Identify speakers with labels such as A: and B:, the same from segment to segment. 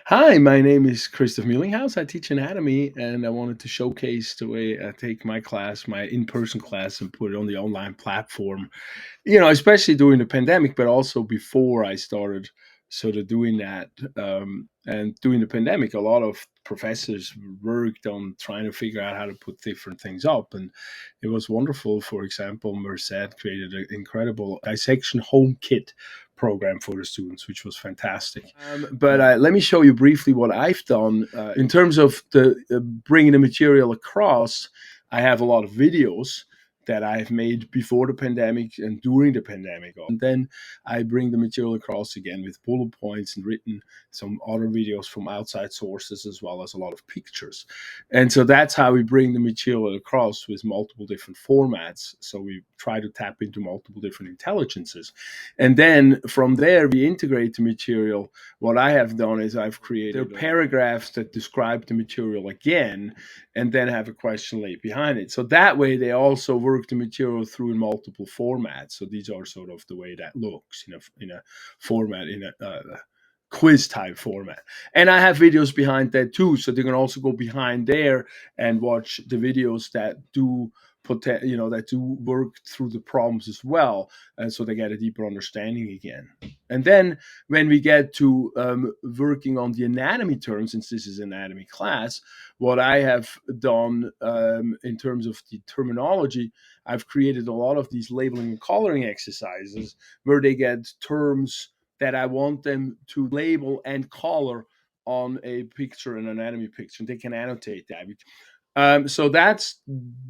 A: Hi, my name is Christoph Muehlinghaus. I teach anatomy, and I wanted to showcase the way I take my class, my in-person class, and put it on the online platform. Especially during the pandemic, but also before I started sort of doing that. And during the pandemic, a lot of professors worked on trying to figure out how to put different things up. And it was wonderful. For example, Merced created an incredible dissection home kit program for the students, which was fantastic. But let me show you briefly what I've done in terms of the bringing the material across. I have a lot of videos that I've made before the pandemic and during the pandemic. And then I bring the material across again with bullet points and written some other videos from outside sources as well as a lot of pictures. And so that's how we bring the material across with multiple different formats. So we try to tap into multiple different intelligences. And then from there, we integrate the material. What I have done is I've created paragraphs that describe the material again and then have a question laid behind it. So that way they also work the material through in multiple formats. So these are sort of the way that looks in a format, in a quiz type format. And I have videos behind that too. So they can also go behind there and watch the videos that do that do work through the problems as well, and so they get a deeper understanding again. And then when we get to working on the anatomy terms, since this is an anatomy class, what I have done in terms of the terminology, I've created a lot of these labeling and coloring exercises where they get terms that I want them to label and color on a picture, an anatomy picture, and they can annotate that. So that's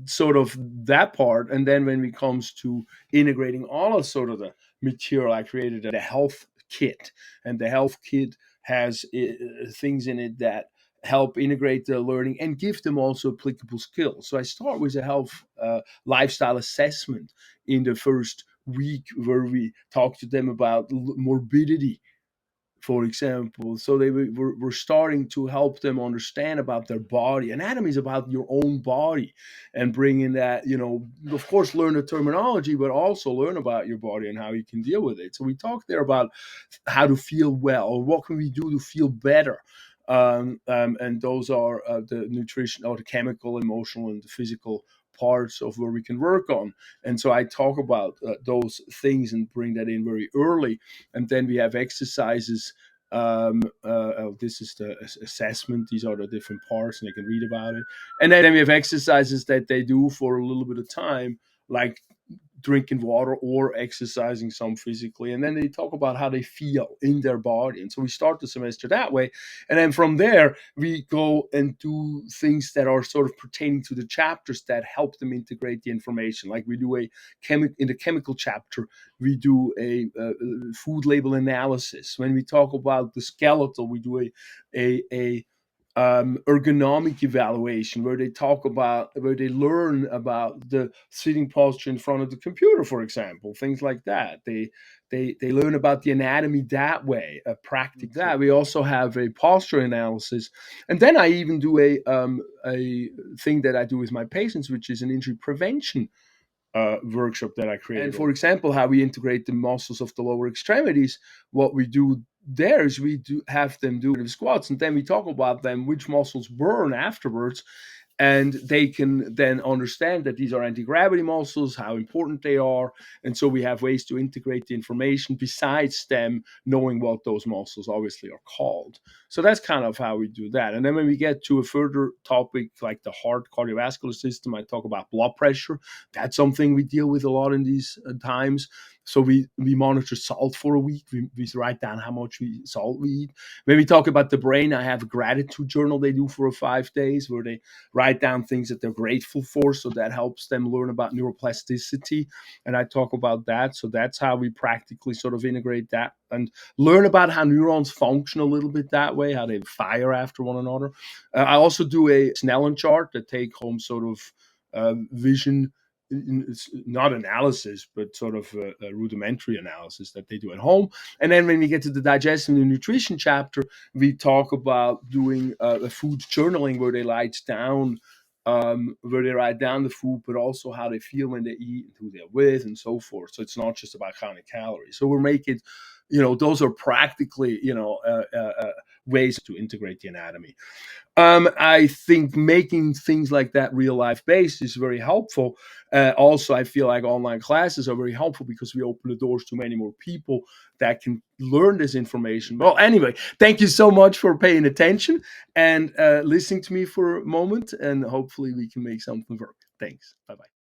A: sort of that part. And then when it comes to integrating all of sort of the material, I created a health kit, and the health kit has things in it that help integrate the learning and give them also applicable skills. So I start with a health lifestyle assessment in the first week where we talk to them about morbidity, for example. So we're starting to help them understand about their body. Anatomy is about your own body, and bringing that, of course, learn the terminology, but also learn about your body and how you can deal with it. So we talk there about how to feel well, or what can we do to feel better. And those are the nutrition, or the chemical, emotional, and the physical parts of where we can work on. And so I talk about those things and bring that in very early. And then we have exercises. This is the assessment. These are the different parts, and they can read about it. And then we have exercises that they do for a little bit of time, like drinking water or exercising some physically. And then they talk about how they feel in their body. And so we start the semester that way. And then from there, we go and do things that are sort of pertaining to the chapters that help them integrate the information. Like we do in the chemical chapter, we do a food label analysis. When we talk about the skeletal, we do a ergonomic evaluation where they learn about the sitting posture in front of the computer, for example, things like that. They learn about the anatomy that way, practically. That we also have a posture analysis, and then I even do a thing that I do with my patients, which is an injury prevention workshop that I created. And for example, how we integrate the muscles of the lower extremities, what we do there is we do have them do squats, and then we talk about them, which muscles burn afterwards, and they can then understand that these are anti-gravity muscles, how important they are. And so we have ways to integrate the information besides them knowing what those muscles obviously are called. So that's kind of how we do that. And then when we get to a further topic like the heart, cardiovascular system, I talk about blood pressure. That's something we deal with a lot in these times. So we monitor salt for a week. We write down how much salt we eat. When we talk about the brain, I have a gratitude journal they do for 5 days where they write down things that they're grateful for. So that helps them learn about neuroplasticity. And I talk about that. So that's how we practically sort of integrate that and learn about how neurons function a little bit that way, how they fire after one another. I also do a Snellen chart that take home sort of vision. It's not analysis, but sort of a rudimentary analysis that they do at home. And then when we get to the digestion and nutrition chapter, we talk about doing a food journaling where they write down the food, but also how they feel when they eat and who they're with and so forth. So it's not just about counting calories. So we're making, those are practically, ways to integrate the anatomy. I think making things like that real life based is very helpful. Also, I feel like online classes are very helpful because we open the doors to many more people that can learn this information. Well, anyway, thank you so much for paying attention and listening to me for a moment, and hopefully we can make something work. Thanks. Bye bye.